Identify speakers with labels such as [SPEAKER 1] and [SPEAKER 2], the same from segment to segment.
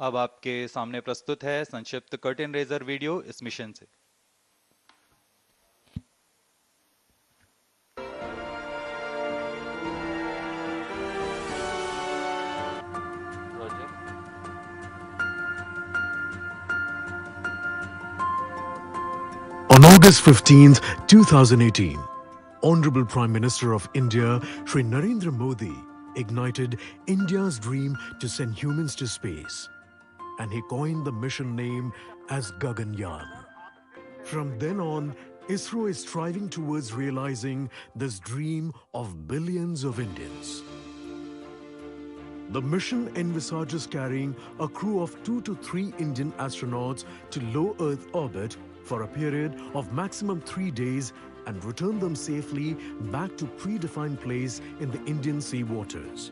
[SPEAKER 1] अब आपके सामने प्रस्तुत है संक्षिप्त कर्टेन रेजर वीडियो इस मिशन से।
[SPEAKER 2] On August 15th, 2018, Honorable Prime Minister of India, Shri Narendra Modi, ignited India's dream to send humans to space, and he coined the mission name as GAGANYAAN. From then on, ISRO is striving towards realizing this dream of billions of Indians. The mission envisages carrying a crew of 2 to 3 Indian astronauts to low Earth orbit for a period of maximum 3 days and return them safely back to predefined place in the Indian sea waters.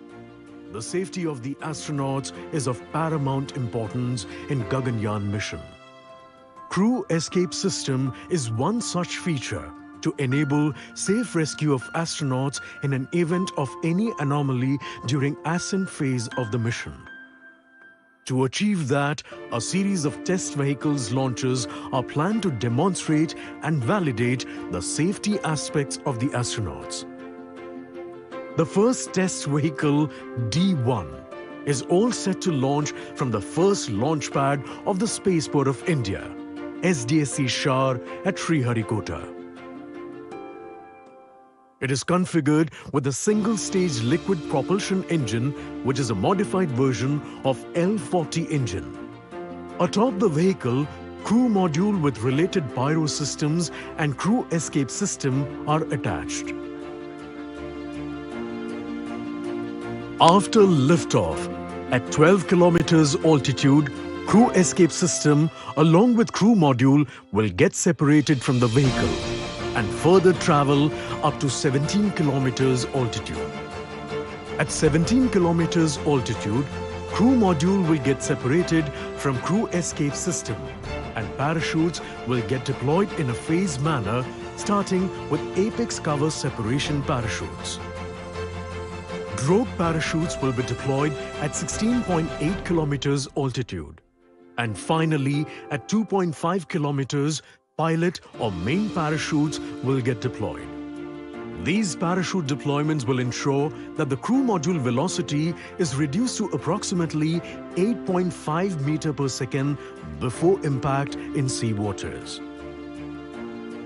[SPEAKER 2] The safety of the astronauts is of paramount importance in Gaganyaan mission. Crew escape system is one such feature to enable safe rescue of astronauts in an event of any anomaly during ascent phase of the mission. To achieve that, a series of test vehicles launches are planned to demonstrate and validate the safety aspects of the astronauts. The first test vehicle, D1, is all set to launch from the first launch pad of the Spaceport of India, SDSC Shar at Sriharikota. It is configured with a single-stage liquid propulsion engine, which is a modified version of L40 engine. Atop the vehicle, crew module with related pyro systems and crew escape system are attached. After liftoff, at 12 kilometers altitude, crew escape system along with crew module will get separated from the vehicle and further travel up to 17 kilometers altitude. At 17 kilometers altitude, crew module will get separated from crew escape system and parachutes will get deployed in a phased manner, starting with apex cover separation parachutes. Drogue parachutes will be deployed at 16.8 kilometers altitude. And finally, at 2.5 kilometers, pilot or main parachutes will get deployed. These parachute deployments will ensure that the crew module velocity is reduced to approximately 8.5 meter per second before impact in sea waters.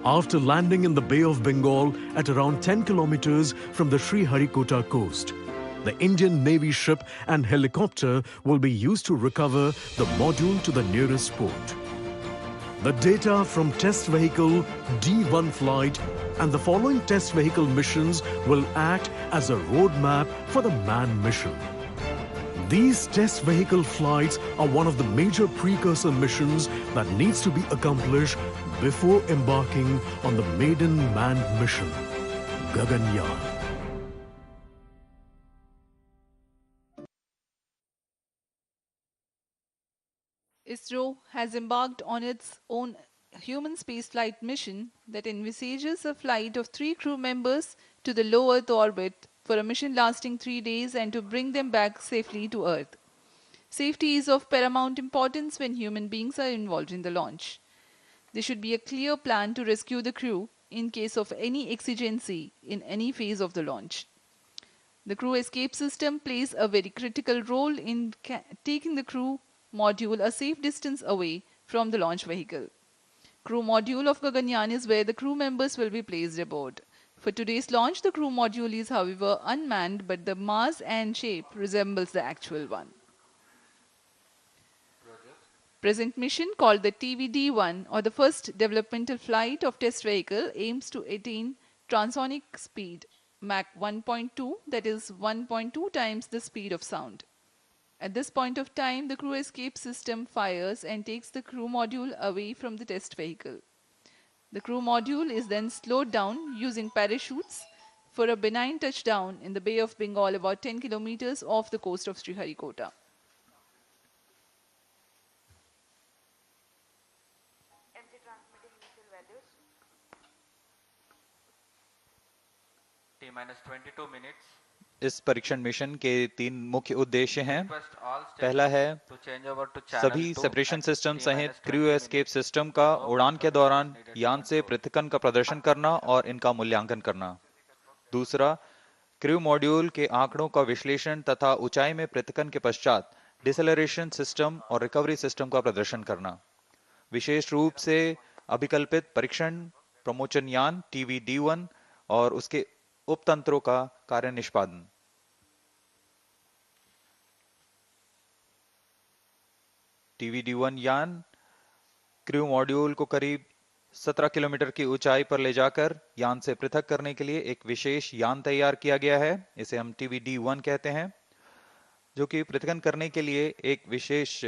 [SPEAKER 2] After landing in the Bay of Bengal at around 10 kilometers from the Sriharikota coast, the Indian Navy ship and helicopter will be used to recover the module to the nearest port. The data from test vehicle D1 flight and the following test vehicle missions will act as a roadmap for the manned mission. These test vehicle flights are one of the major precursor missions that needs to be accomplished before embarking on the maiden manned mission, GAGANYAAN.
[SPEAKER 3] ISRO has embarked on its own human spaceflight mission that envisages a flight of 3 crew members to the low Earth orbit for a mission lasting 3 days and to bring them back safely to Earth. Safety is of paramount importance when human beings are involved in the launch. There should be a clear plan to rescue the crew in case of any exigency in any phase of the launch. The crew escape system plays a very critical role in taking the crew module a safe distance away from the launch vehicle. Crew module of Gaganyaan is where the crew members will be placed aboard. For today's launch, the crew module is however unmanned, but the mass and shape resembles the actual one. Present mission, called the TVD-1 or the first developmental flight of test vehicle, aims to attain transonic speed Mach 1.2, that is 1.2 times the speed of sound. At this point of time, the crew escape system fires and takes the crew module away from the test vehicle. The crew module is then slowed down using parachutes for a benign touchdown in the Bay of Bengal about 10 kilometers off the coast of Sriharikota.
[SPEAKER 1] T minus 22 minutes. इस परीक्षण mission के 3 मुख्य उद्देश्य हैं।
[SPEAKER 4] Request all
[SPEAKER 1] पहला है
[SPEAKER 4] stations to change over to channel
[SPEAKER 1] सभी
[SPEAKER 4] 2
[SPEAKER 1] separation
[SPEAKER 4] at
[SPEAKER 1] system सहित crew
[SPEAKER 4] T-20
[SPEAKER 1] escape
[SPEAKER 4] minutes.
[SPEAKER 1] System का
[SPEAKER 4] No
[SPEAKER 1] उड़ान के
[SPEAKER 4] confirmation is
[SPEAKER 1] दौरान
[SPEAKER 4] needed to
[SPEAKER 1] यान से
[SPEAKER 4] control.
[SPEAKER 1] पृथक्करण का प्रदर्शन करना और इनका मूल्यांकन करना। दूसरा, क्रू मॉड्यूल के आंकड़ों का विश्लेषण तथा ऊंचाई में पृथक्करण के पश्चात डिसेलरेशन सिस्टम और रिकवरी सिस्टम का प्रदर्शन करना। विशेष रूप से अभिकल्पित परीक्षण प्रमोचन यान TVD-1 और उसके उपतंत्रों का कार्य निष्पादन। TVD-1 यान क्रू मॉड्यूल को करीब 17 किलोमीटर की ऊंचाई पर ले जाकर यान से पृथक करने के लिए एक विशेष यान तैयार किया गया है। इसे हम TVD-1 कहते हैं, जो कि पृथक्करण करने के लिए एक विशेष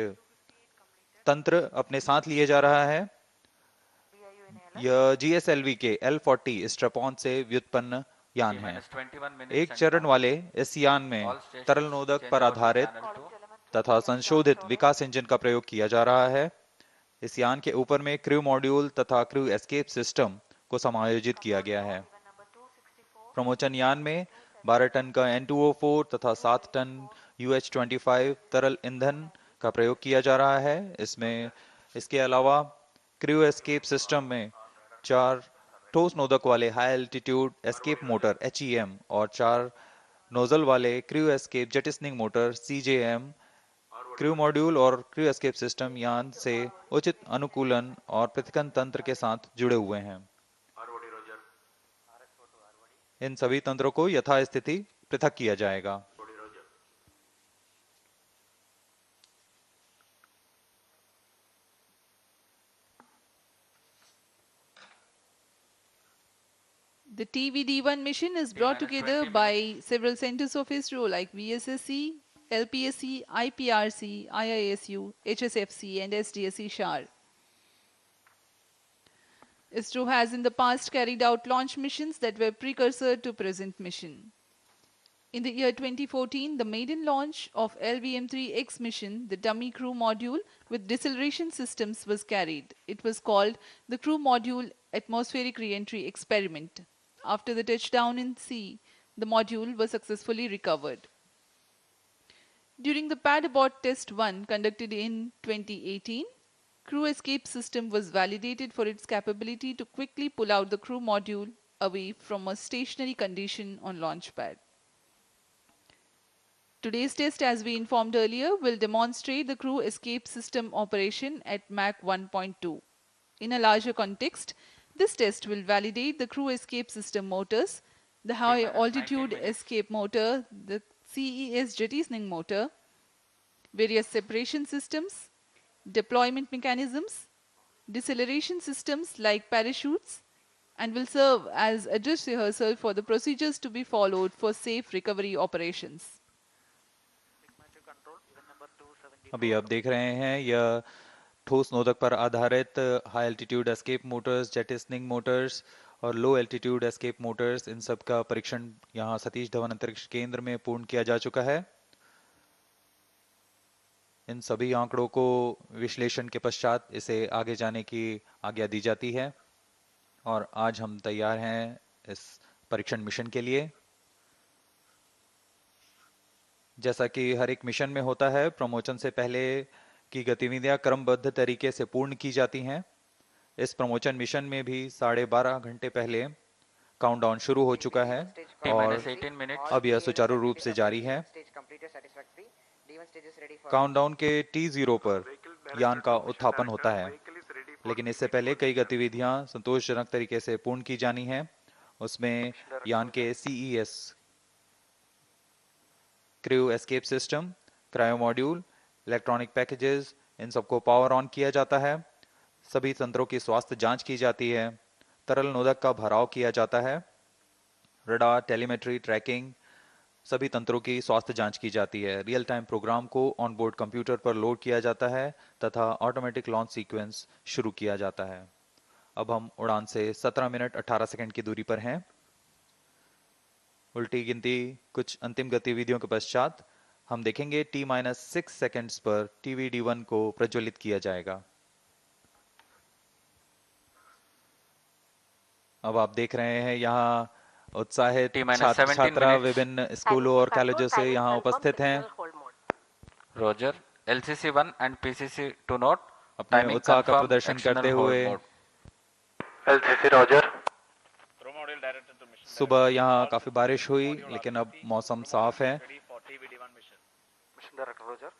[SPEAKER 1] तंत्र अपने साथ लिए जा रहा है। यह GSLV के L40 स्ट्रैप-ऑन से व्युत्पन्न यान है।
[SPEAKER 4] T-21 minutes
[SPEAKER 1] एक
[SPEAKER 4] and
[SPEAKER 1] चरण
[SPEAKER 4] counting.
[SPEAKER 1] वाले इस यान में
[SPEAKER 4] All stations
[SPEAKER 1] तरल नोदक
[SPEAKER 4] change
[SPEAKER 1] पर
[SPEAKER 4] over to
[SPEAKER 1] आधारित
[SPEAKER 4] channel 2.
[SPEAKER 1] तथा संशोधित विकास इंजन का प्रयोग किया जा रहा है। इस यान के ऊपर में क्रू मॉड्यूल तथा क्रू एस्केप सिस्टम को समायोजित किया गया है। प्रमोचन यान में 12 टन का N2O4 तथा 7 टन UH-25 तरल ईंधन का प्रयोग किया जा रहा है। इसके अलावा क्रू एस्केप सिस्टम में 4 ठोस नोदक वाले high altitude escape motor HEM और 4 नोजल वाले crew escape jettisoning motor CJM crew module और क्रू एस्केप सिस्टम यान से उचित अनुकूलन और पृथक्करण तंत्र के साथ जुड़े हुए हैं। इन सभी तंत्रों को यथास्थिति पृथक किया जाएगा।
[SPEAKER 3] The TVD-1 mission is brought together
[SPEAKER 4] 20
[SPEAKER 3] by
[SPEAKER 4] minutes.
[SPEAKER 3] several centers of ISRO like VSSC, LPSC, IPRC, IISU, HSFC and SDSC SHAR. ISRO has in the past carried out launch missions that were precursor to present mission. In the year 2014, the maiden launch of LVM-3X mission, the dummy crew module with deceleration systems was carried. It was called the Crew Module Atmospheric Reentry Experiment. After the touchdown in sea, the module was successfully recovered. During the pad abort test 1 conducted in 2018, crew escape system was validated for its capability to quickly pull out the crew module away from a stationary condition on launch pad. Today's test, as we informed earlier, will demonstrate the crew escape system operation at Mach 1.2. In a larger context, this test will validate the crew escape system motors, the high altitude
[SPEAKER 4] 19 minutes.
[SPEAKER 3] escape motor, the CES jettisoning motor, various separation systems, deployment mechanisms, deceleration systems like parachutes, and will serve as a dress rehearsal for the procedures to be followed for safe recovery operations.
[SPEAKER 1] अभी आप देख रहे हैं यह ठोस नोदक पर आधारित high altitude escape motors, jettisoning motors और लो एल्टीट्यूड एस्केप मोटर्स, इन सब का परीक्षण यहाँ सतीश धवन अंतरिक्ष केंद्र में पूर्ण किया जा चुका है। इन सभी आंकड़ों को विश्लेषण के पश्चात इसे आगे जाने की आज्ञा दी जाती है और आज हम तैयार हैं इस परीक्षण मिशन के लिए। जैसा कि हर एक मिशन में होता है, प्रमोशन से पहले की गतिविधियां क्रमबद्ध तरीके से पूर्ण की जाती हैं। इस प्रमोशन मिशन में भी 12.5 घंटे पहले काउंटडाउन शुरू हो चुका है और
[SPEAKER 4] T-18 minutes.
[SPEAKER 1] अब यह सुचारू रूप से जारी है। काउंटडाउन के T0 पर यान का उत्थापन होता है, लेकिन इससे पहले कई गतिविधियां संतोषजनक तरीके से पूर्ण की जानी है। उसमें यान के CES crew escape system, cryo module, electronic packages, इन सबको पावर ऑन किया जाता है। सभी तंत्रों की स्वास्थ्य जांच की जाती है। तरल नोदक का भराव किया जाता है। रडार, टेलीमेट्री, ट्रैकिंग, सभी तंत्रों की स्वास्थ्य जांच की जाती है। रियल टाइम प्रोग्राम को ऑन बोर्ड कंप्यूटर पर लोड किया जाता है तथा ऑटोमेटिक लॉन्च सीक्वेंस शुरू किया जाता है। अब हम उड़ान से 17 मिनट 18 सेकंड की दूरी पर हैं। उल्टी गिनती कुछ अंतिम गतिविधियों के पश्चात हम देखेंगे T-6 सेकंड्स पर TVD-1 को प्रज्वलित किया जाएगा। अब आप देख रहे हैं यहाँ उत्साहित
[SPEAKER 4] T minus
[SPEAKER 1] छात्र
[SPEAKER 4] 17
[SPEAKER 1] छात्रा
[SPEAKER 4] minutes.
[SPEAKER 1] विभिन्न स्कूलों और कॉलेजों से यहाँ उपस्थित हैं।
[SPEAKER 4] Roger. LCC 1 and PCC to note.
[SPEAKER 1] अपने
[SPEAKER 4] Timing
[SPEAKER 1] उत्साह का
[SPEAKER 4] confirmed.
[SPEAKER 1] प्रदर्शन
[SPEAKER 4] External
[SPEAKER 1] करते
[SPEAKER 4] hold
[SPEAKER 1] हुए
[SPEAKER 4] mode.
[SPEAKER 5] LCC Roger.
[SPEAKER 1] सुबह यहाँ काफी बारिश हुई, लेकिन अब मौसम साफ है।
[SPEAKER 5] Mission Director Roger.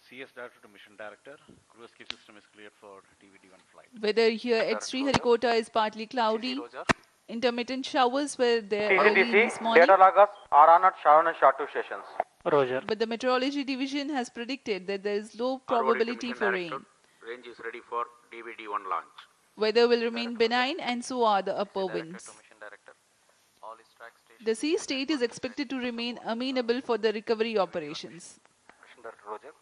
[SPEAKER 6] CS Director to Mission Director. Crew escape system is cleared for TVD1 flight.
[SPEAKER 3] Weather here at Sriharikota is partly
[SPEAKER 5] CC
[SPEAKER 3] cloudy.
[SPEAKER 5] Roger.
[SPEAKER 3] Intermittent showers were there early in this
[SPEAKER 5] CCTC
[SPEAKER 3] morning,
[SPEAKER 5] data loggers are on at Sharon and Shatu stations. Roger.
[SPEAKER 3] but the meteorology division has predicted that there is low probability for rain.
[SPEAKER 6] Range is ready for DVD1 launch.
[SPEAKER 3] Weather will remain benign and so are the upper
[SPEAKER 5] Director
[SPEAKER 3] winds.
[SPEAKER 5] to Mission Director. All is track station.
[SPEAKER 3] The sea state is expected to remain amenable for the recovery operations.
[SPEAKER 5] Mission Director Roger.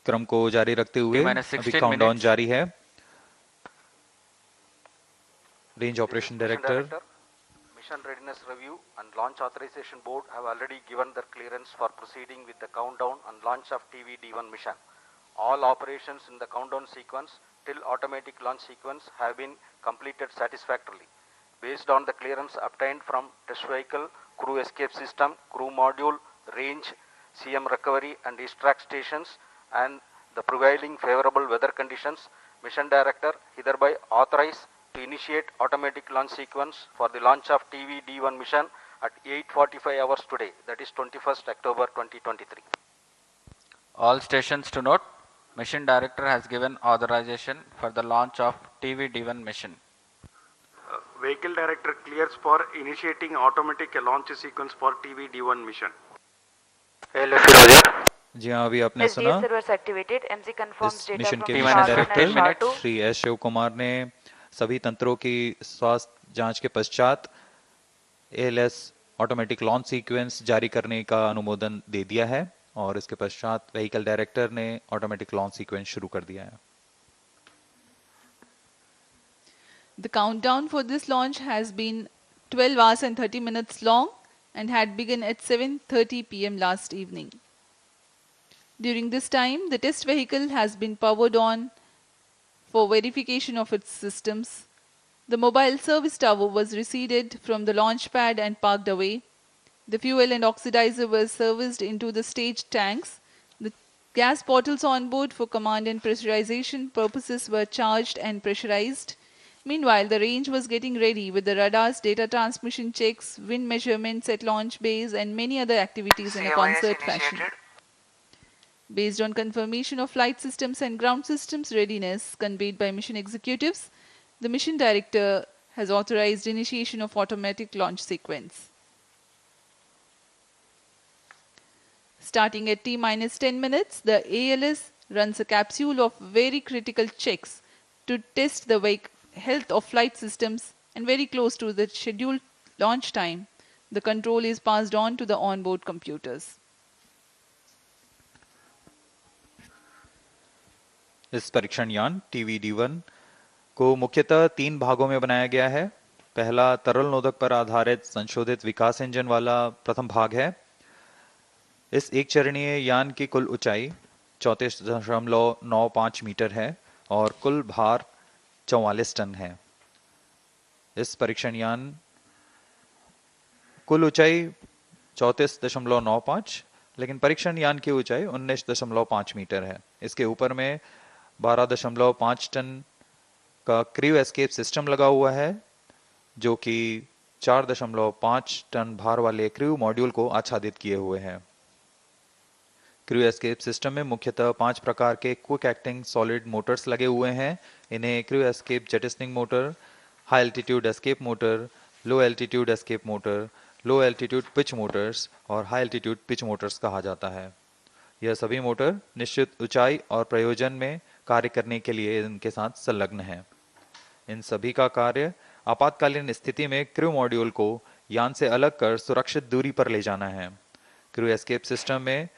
[SPEAKER 1] क्रम को जारी रखते हुए
[SPEAKER 4] T-minus
[SPEAKER 1] अभी
[SPEAKER 4] 16
[SPEAKER 1] countdown
[SPEAKER 4] minutes.
[SPEAKER 1] जारी है। Range operation
[SPEAKER 5] Mission
[SPEAKER 1] director
[SPEAKER 5] Director. Mission Readiness Review and Launch Authorization Board have already given their clearance for proceeding with the countdown and launch of TVD1 mission. All operations in the countdown sequence till automatic launch sequence have been completed satisfactorily. Based on the clearance obtained from test vehicle, crew escape system, crew module, range, CM recovery and extract stations and the prevailing favorable weather conditions, Mission Director hereby authorize to initiate automatic launch sequence for the launch of TVD1 mission at 8:45 hours today, that is 21st October 2023.
[SPEAKER 4] All stations to note. Mission Director has given authorization for the launch of TVD1 mission.
[SPEAKER 7] Vehicle Director clears for initiating automatic launch sequence for TVD1 mission.
[SPEAKER 5] LFC Roger.
[SPEAKER 1] जी हाँ, अभी आपने सुना
[SPEAKER 8] servers activated. MC confirms
[SPEAKER 1] इस
[SPEAKER 8] data
[SPEAKER 1] mission
[SPEAKER 8] from
[SPEAKER 1] के
[SPEAKER 4] T
[SPEAKER 1] mission
[SPEAKER 4] minus
[SPEAKER 1] director
[SPEAKER 4] 15 minutes.
[SPEAKER 1] Shri S Shiv Kumar ने सभी तंत्रों की स्वास्थ्य जांच के पश्चात एएलएस ऑटोमेटिक लॉन्च सीक्वेंस जारी करने का अनुमोदन दे दिया है और इसके पश्चात व्हीकल डायरेक्टर ने ऑटोमेटिक लॉन्च सीक्वेंस शुरू कर दिया है।
[SPEAKER 3] The countdown for this launch has been 12 hours and 30 minutes long and had begun at 7:30 p.m. last evening. During this time, the test vehicle has been powered on for verification of its systems. The mobile service tower was receded from the launch pad and parked away. The fuel and oxidizer were serviced into the stage tanks. The gas bottles on board for command and pressurization purposes were charged and pressurized. Meanwhile, the range was getting ready with the radars, data transmission checks, wind measurements at launch bays, and many other activities in a concert fashion. Based on confirmation of flight systems and ground systems readiness conveyed by mission executives, the mission director has authorized initiation of automatic launch sequence. Starting at T-10 minutes, the ALS runs a capsule of very critical checks to test the health of flight systems, and very close to the scheduled launch time, the control is passed on to the onboard computers.
[SPEAKER 1] इस परीक्षण यान TVD1 को मुख्यतः 3 भागों में बनाया गया है। पहला तरल नोदक पर आधारित संशोधित विकास इंजन वाला प्रथम भाग है। इस एक चरणीय यान की कुल ऊंचाई 34.95 मीटर है और कुल भार 44 टन है। इस परीक्षण यान कुल ऊंचाई 34.95, लेकिन परीक्षण यान की ऊंचाई 19.5 मीटर है। इसके ऊपर में 12.5 टन का क्रू एस्केप सिस्टम लगा हुआ है, जो कि 4.5 टन भार वाले क्रू मॉड्यूल को आच्छादित किए हुए हैं। क्रू एस्केप सिस्टम में मुख्यतः 5 प्रकार के क्विक एक्टिंग सॉलिड मोटर्स लगे हुए हैं। इन्हें crew escape jettisoning motor, high altitude escape motor, low altitude escape motor, low altitude pitch motors और हाई एल्टीट्यूड पिच मोटर्स कहा जाता है। यह सभी मोटर निश्चित ऊंचाई और प्रयोजन में कार्य करने के लिए इनके साथ संलग्न हैं। इन सभी का कार्य आपातकालीन स्थिति में क्रू मॉड्यूल को यान से अलग कर सुरक्षित दूरी पर ले जाना है। क्रू एस्केप सिस्टम में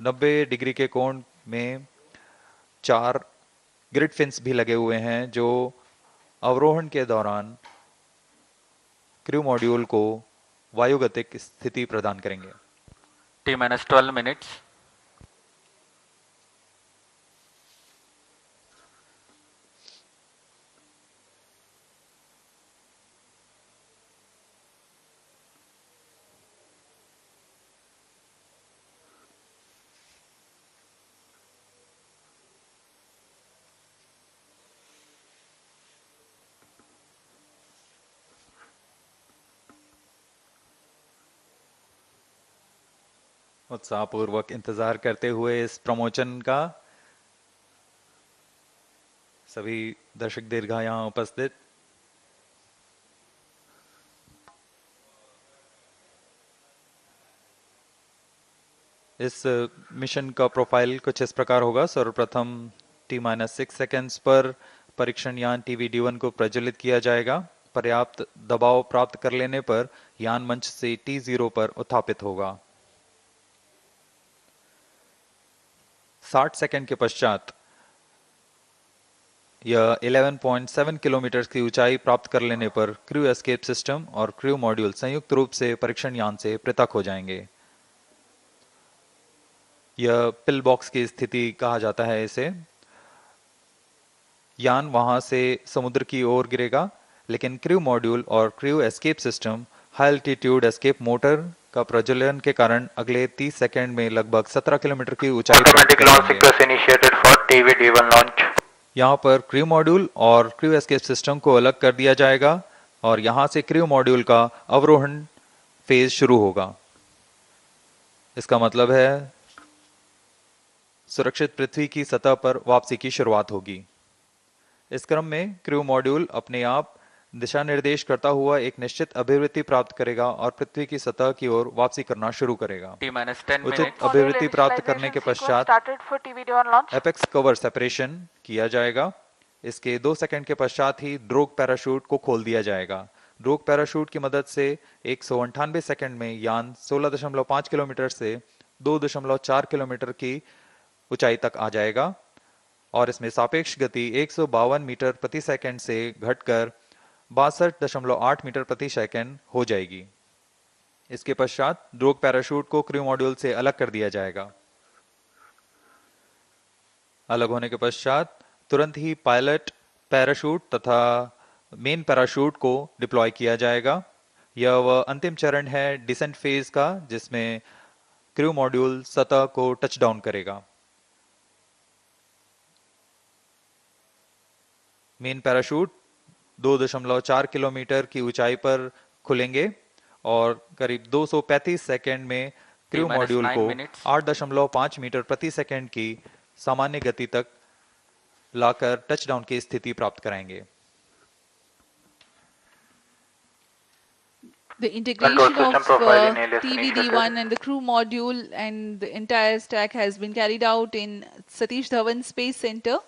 [SPEAKER 1] 90 डिग्री के कोण में 4 ग्रिड फिन्स भी लगे हुए हैं, जो अवरोहण के दौरान क्रू मॉड्यूल को वायुगतिक स्थिति प्रदान करेंगे।
[SPEAKER 4] T minus 12 minutes.
[SPEAKER 1] उत्साहपूर्वक इंतजार करते हुए इस प्रमोशन का सभी दर्शक दीर्घा यहाँ उपस्थित। इस मिशन का प्रोफाइल कुछ इस प्रकार होगा। सर्वप्रथम T-6 सेकेंड्स पर परीक्षण यान TVD-1 को प्रज्वलित किया जाएगा। पर्याप्त दबाव प्राप्त कर लेने पर यान मंच से T0 पर उत्थापित होगा। 60 सेकंड के पश्चात यह 11.7 किलोमीटर की ऊंचाई प्राप्त कर लेने पर क्रू एस्केप सिस्टम और क्रू मॉड्यूल संयुक्त रूप से परीक्षण यान से पृथक हो जाएंगे। यह पिल बॉक्स की स्थिति कहा जाता है इसे। यान वहां से समुद्र की ओर गिरेगा, लेकिन क्रू मॉड्यूल और crew escape system high altitude escape motor का प्रज्वलन के कारण अगले 30 सेकंड में लगभग 17 किलोमीटर की ऊंचाई प्राप्त करेंगे। यहाँ पर क्रू मॉड्यूल और क्रू एस्केप सिस्टम को अलग कर दिया जाएगा और यहाँ से क्रू मॉड्यूल का अवरोहण फेज शुरू होगा। इसका मतलब है सुरक्षित पृथ्वी की सतह पर वापसी की शुरुआत होगी। इस क्रम में क्रू मॉड्यूल अपने आप दिशा निर्देश करता हुआ एक निश्चित अभिवृत्ति प्राप्त करेगा और पृथ्वी की सतह की ओर वापसी करना शुरू करेगा।
[SPEAKER 4] T-10
[SPEAKER 1] उचित
[SPEAKER 4] minutes.
[SPEAKER 1] अभिवृत्ति प्राप्त करने के पश्चात एपेक्स कवर सेपरेशन किया जाएगा। इसके 2 सेकंड के पश्चात ही ड्रोग पैराशूट को खोल दिया जाएगा। ड्रोग पैराशूट की मदद से 198 सेकंड में यान 16.5 किलोमीटर से 2.4 किलोमीटर की ऊंचाई तक आ जाएगा और इसमें सापेक्ष गति 152 मीटर प्रति सेकंड से घटकर 62.8 मीटर प्रति सेकंड हो जाएगी। इसके पश्चात ड्रोग पैराशूट को क्रू मॉड्यूल से अलग कर दिया जाएगा। अलग होने के पश्चात तुरंत ही पायलट पैराशूट तथा मेन पैराशूट को डिप्लॉय किया जाएगा। यह वह अंतिम चरण है डिसेंट फेज का, जिसमें क्रू मॉड्यूल सतह को टच डाउन करेगा। मेन पैराशूट 2.4 किलोमीटर की ऊंचाई पर खुलेंगे और करीब 235 सेकंड में क्रू मॉड्यूल को 8.5 मीटर प्रति सेकंड की सामान्य गति तक लाकर टचडाउन की स्थिति प्राप्त कराएंगे।
[SPEAKER 3] The integration of TVD-1 and the crew module and the entire stack has been carried out in Satish Dhawan Space Center.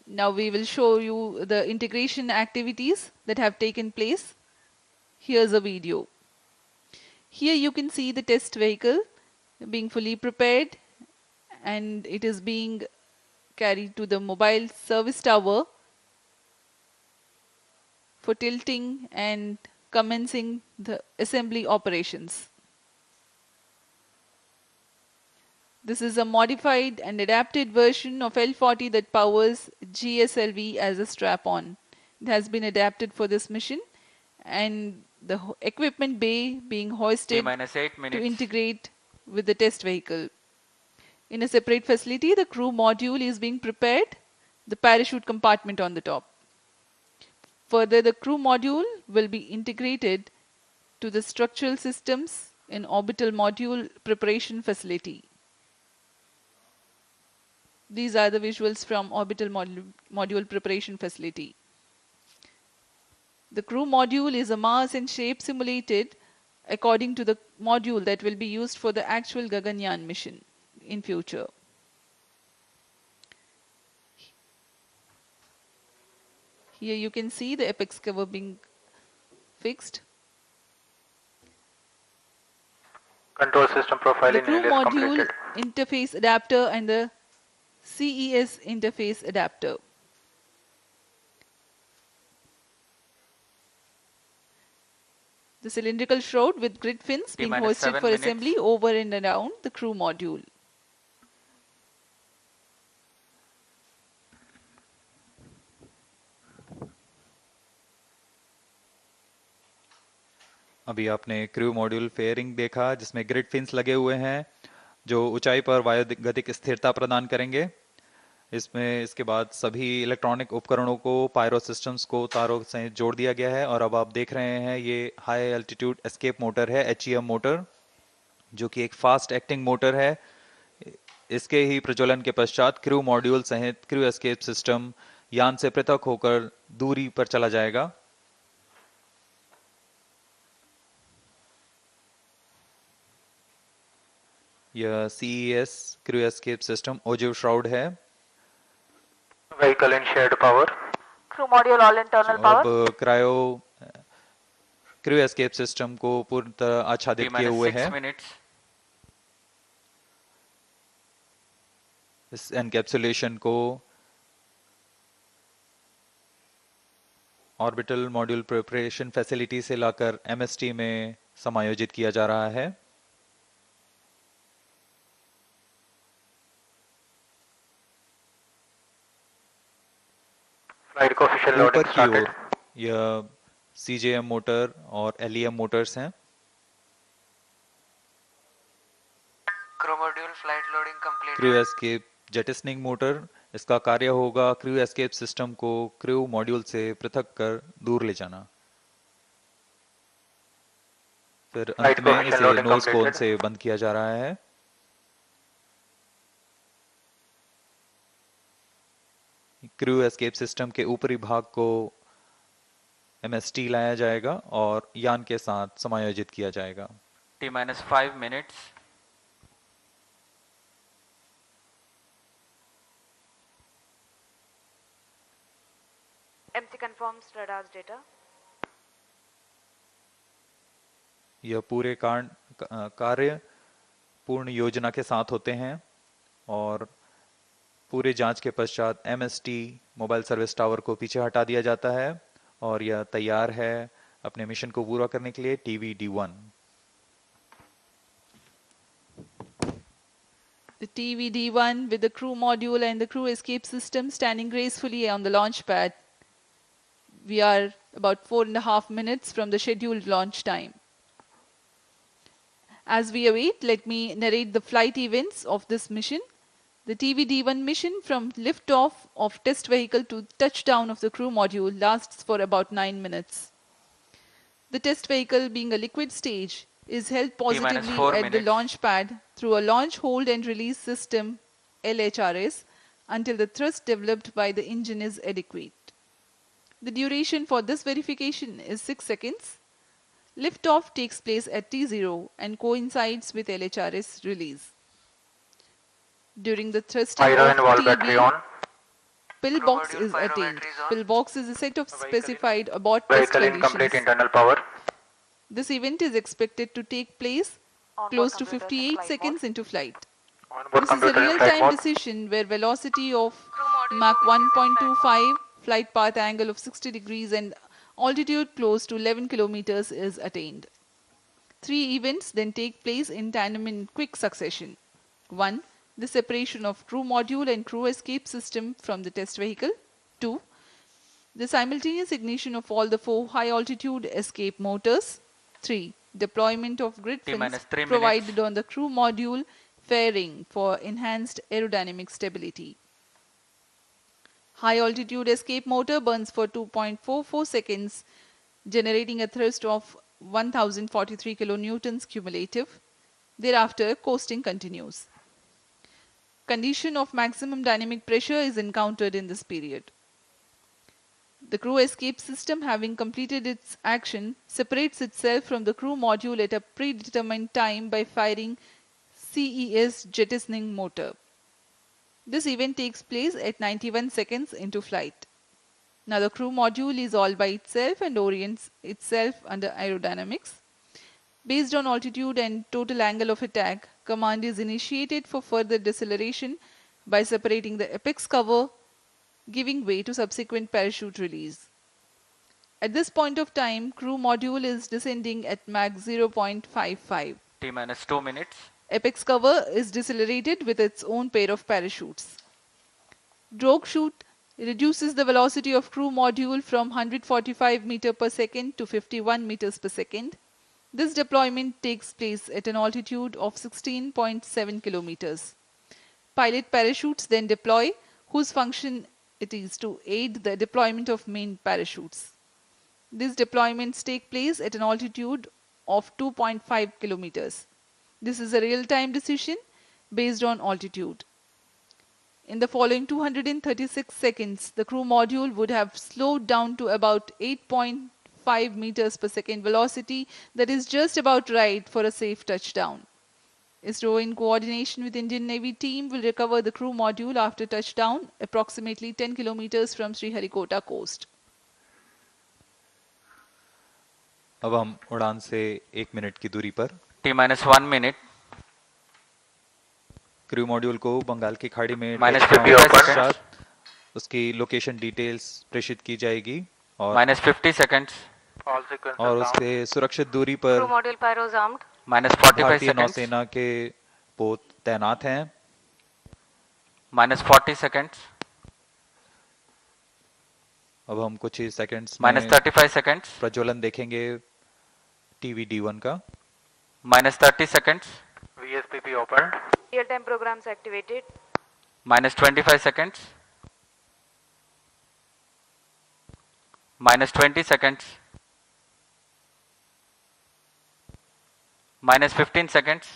[SPEAKER 3] Now we will show you the integration activities that have taken place. Here's a video. Here you can see the test vehicle being fully prepared, and it is being carried to the mobile service tower for tilting and commencing the assembly operations. This is a modified and adapted version of L40 that powers GSLV as a strap-on. It has been adapted for this mission, and the equipment bay being hoisted to integrate with the test vehicle. In a separate facility, the crew module is being prepared, the parachute compartment on the top. Further, the crew module will be integrated to the structural systems in orbital module preparation facility. These are the visuals from orbital module preparation facility. The crew module is a mass and shape simulated according to the module that will be used for the actual GAGANYAAN mission in future. Here you can see the apex cover being fixed.
[SPEAKER 9] Control system profile
[SPEAKER 3] the crew module
[SPEAKER 9] completed.
[SPEAKER 3] Interface adapter and the CES interface adapter. The cylindrical shroud with grid fins being
[SPEAKER 4] minus
[SPEAKER 3] hoisted
[SPEAKER 4] 7
[SPEAKER 3] for
[SPEAKER 4] minutes.
[SPEAKER 3] assembly over and around the crew module.
[SPEAKER 1] अभी आपने crew module fairing देखा जिसमें grid fins लगे हुए हैं जो ऊंचाई पर वायुगतिक स्थिरता प्रदान करेंगे। इसमें इसके बाद सभी इलेक्ट्रॉनिक उपकरणों को पायरो सिस्टम्स को तारों से जोड़ दिया गया है और अब आप देख रहे हैं ये हाई एल्टीट्यूड एस्केप मोटर है, HEM मोटर, जो कि एक फास्ट एक्टिंग मोटर है। इसके ही प्रज्वलन के पश्चात क्रू मॉड्यूल सहित क्रू एस्केप सिस्टम यान से पृथक होकर दूरी पर चला जाएगा। यह CES crew escape system ogive shroud है।
[SPEAKER 9] Vehicle in shared power.
[SPEAKER 8] Crew module all internal power.
[SPEAKER 1] अब क्रायो क्रू एस्केप सिस्टम को पूर्ण तरह आच्छादित किए हुए है।
[SPEAKER 4] 6 minutes.
[SPEAKER 1] इस एनकैप्सुलेशन को ऑर्बिटल मॉड्यूल प्रिपरेशन फैसिलिटी से लाकर MST में समायोजित किया जा रहा है।
[SPEAKER 9] Flight coefficient
[SPEAKER 1] ऊपर
[SPEAKER 9] loading
[SPEAKER 1] की
[SPEAKER 9] started.
[SPEAKER 1] ओर यह CJM मोटर और LEM मोटर्स हैं।
[SPEAKER 10] Crew module flight loading completed.
[SPEAKER 1] Crew escape jettisoning motor, इसका कार्य होगा क्रू एस्केप सिस्टम को क्रू मॉड्यूल से पृथक कर दूर ले जाना। फिर अंत में इसे नोज कोन से बंद किया जा रहा है। क्रू एस्केप सिस्टम के ऊपरी भाग को MST लाया जाएगा और यान के साथ समायोजित किया जाएगा।
[SPEAKER 4] T minus 5 minutes.
[SPEAKER 8] MC confirms radar's data.
[SPEAKER 1] यह पूरे कार्य पूर्ण योजना के साथ होते हैं और पूरे जांच के पश्चात MST मोबाइल सर्विस टावर को पीछे हटा दिया जाता है और यह तैयार है अपने मिशन को पूरा करने के लिए TVD-1।
[SPEAKER 3] The TVD-1 with the crew module and the crew escape system standing gracefully on the launch pad. We are about 4.5 minutes from the scheduled launch time. As we await, let me narrate the flight events of this mission. The TVD-1 mission from liftoff of test vehicle to touchdown of the crew module lasts for about 9 minutes. The test vehicle, being a liquid stage, is held positively at the launch pad through a launch hold and release system LHRS until the thrust developed by the engine is adequate. The duration for this verification is 6 seconds. Liftoff takes place at T0 and coincides with LHRS release. During the thrusting of TB, pillbox is attained. Pillbox is a set of specified abort test
[SPEAKER 9] Vehicle in complete
[SPEAKER 3] conditions.
[SPEAKER 9] internal power.
[SPEAKER 3] This event is expected to take place close to 58 seconds into flight. This is a real-time decision where velocity of Mach 1.25, flight path angle of 60 degrees and altitude close to 11 kilometers is attained. 3 events then take place in tandem in quick succession. 1. The separation of crew module and crew escape system from the test vehicle. 2. The simultaneous ignition of all the 4 high-altitude escape motors. 3. Deployment of grid fins provided on the crew module fairing for enhanced aerodynamic stability. High-altitude escape motor burns for 2.44 seconds, generating a thrust of 1043 kilonewtons cumulative. Thereafter, coasting continues. Condition of maximum dynamic pressure is encountered in this period. The crew escape system, having completed its action, separates itself from the crew module at a predetermined time by firing CES jettisoning motor. This event takes place at 91 seconds into flight. Now the crew module is all by itself and orients itself under aerodynamics. Based on altitude and total angle of attack, command is initiated for further deceleration by separating the apex cover, giving way to subsequent parachute release. At this point of time, crew module is descending at Mach 0.55.
[SPEAKER 4] T minus 2 minutes.
[SPEAKER 3] Apex cover is decelerated with its own pair of parachutes. Drogue chute reduces the velocity of crew module from 145 meter per second to 51 meters per second. This deployment takes place at an altitude of 16.7 kilometers. Pilot parachutes then deploy, whose function it is to aid the deployment of main parachutes. These deployments take place at an altitude of 2.5 kilometers. This is a real-time decision based on altitude. In the following 236 seconds, the crew module would have slowed down to about 8.5 meters per second velocity, that is just about right for a safe touchdown. ISRO, in coordination with Indian Navy team, will recover the crew module after touchdown, approximately 10 kilometers from Sriharikota coast.
[SPEAKER 1] अब हम उड़ान से 1 minute की दूरी पर
[SPEAKER 4] T minus 1 minute.
[SPEAKER 1] Crew module को बंगाल की खाड़ी में
[SPEAKER 4] Minus
[SPEAKER 1] टच
[SPEAKER 4] 50
[SPEAKER 1] होने के
[SPEAKER 4] seconds.
[SPEAKER 1] पश्चात उसकी लोकेशन डिटेल्स प्रेषित की जाएगी और
[SPEAKER 4] Minus 50 seconds.
[SPEAKER 9] All sequences
[SPEAKER 1] और
[SPEAKER 9] down.
[SPEAKER 1] उसके सुरक्षित दूरी पर
[SPEAKER 8] Crew module pyros armed.
[SPEAKER 4] Minus 45
[SPEAKER 1] भारतीय
[SPEAKER 4] seconds.
[SPEAKER 1] नौसेना के पोत तैनात हैं.
[SPEAKER 4] Minus 40 seconds.
[SPEAKER 1] अब हम कुछ ही सेकंड्स
[SPEAKER 4] Minus
[SPEAKER 1] में
[SPEAKER 4] 35 seconds.
[SPEAKER 1] प्रज्वलन देखेंगे टीवी D1 का.
[SPEAKER 4] Minus 30 seconds.
[SPEAKER 9] VSPP open.
[SPEAKER 8] Real-time programs activated.
[SPEAKER 4] Minus 25 seconds. Minus 20 seconds. Minus 15 seconds.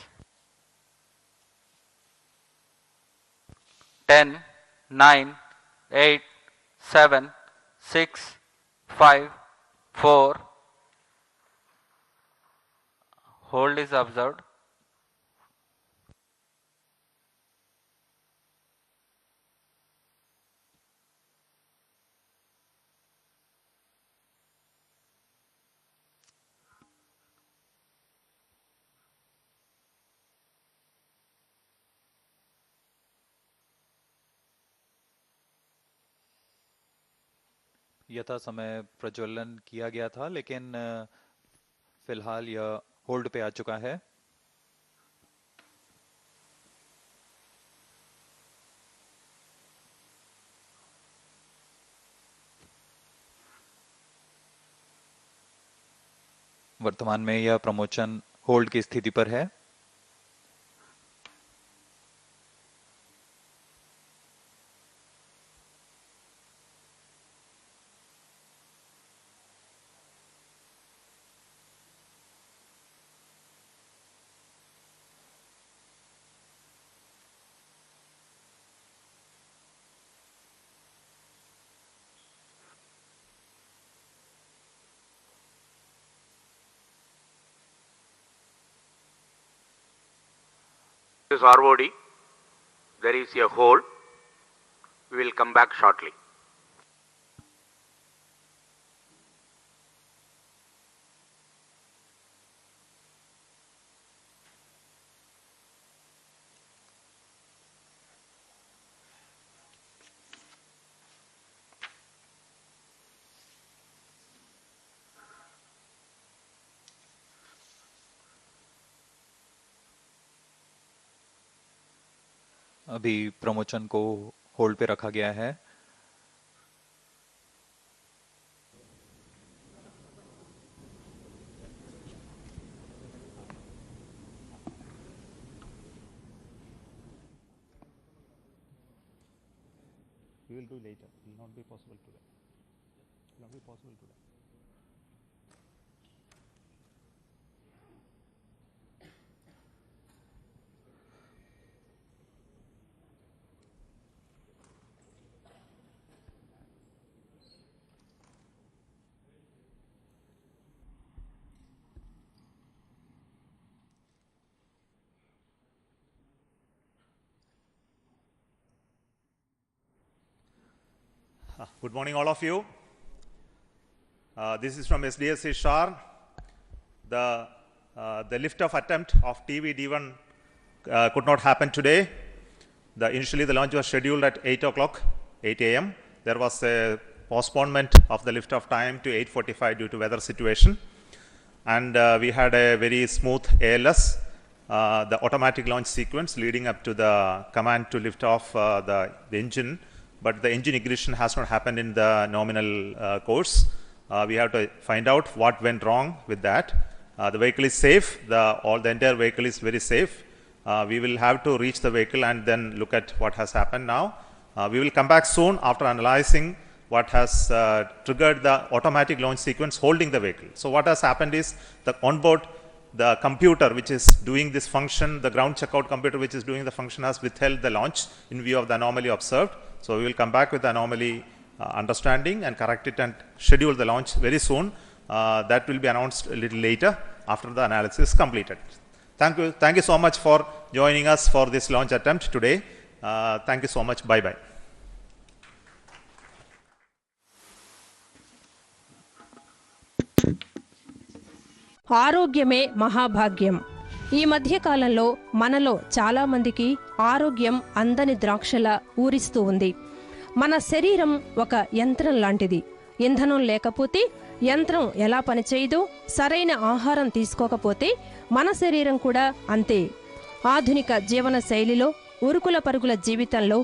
[SPEAKER 4] 10, 9, 8, 7, 6, 5, 4. Hold is observed.
[SPEAKER 1] यथा समय प्रज्वलन किया गया था, लेकिन फिलहाल यह होल्ड पे आ चुका है. वर्तमान में यह प्रमोशन होल्ड की स्थिति पर है.
[SPEAKER 7] This is ROD. There is a hole. We will come back shortly.
[SPEAKER 1] अभी प्रमोशन को होल्ड पे रखा गया है.
[SPEAKER 11] We will do later. It will not be possible today. It will not be possible today. Good morning, all of you. This is from SDSC SHAR. The liftoff attempt of TV-D1 could not happen today. Initially, the launch was scheduled at 8 o'clock, 8 a.m. There was a postponement of the lift-off time to 8:45 due to weather situation. And we had a very smooth ALS, the automatic launch sequence leading up to the command to lift off the engine, but the engine ignition has not happened in the nominal course. We have to find out what went wrong with that. The vehicle is safe. The entire vehicle is very safe. We will have to reach the vehicle and then look at what has happened now. We will come back soon after analyzing what has triggered the automatic launch sequence holding the vehicle. So what has happened is the onboard, the computer which is doing this function, the ground checkout computer which is doing the function has withheld the launch in view of the anomaly observed. So we will come back with the anomaly understanding and correct it and schedule the launch very soon. That will be announced a little later after the analysis is completed. Thank you so much for joining us for this launch attempt today. Thank you so much. Bye-bye.
[SPEAKER 12] ఆరోగ్యమే మహాభాగ్యం. ఈ మధ్య కాలంలో మనలో చాలామందికి ఆరోగ్యం అందని ద్రాక్షలా ఊరిస్తూ ఉంది. మన శరీరం ఒక యంత్రం లాంటిది. ఇంధనం లేకపోతే యంత్రం ఎలా పనిచేయదో, సరైన ఆహారం తీసుకోకపోతే మన శరీరం కూడా అంతే. ఆధునిక జీవన శైలిలో, ఉరుకుల పరుగుల జీవితంలో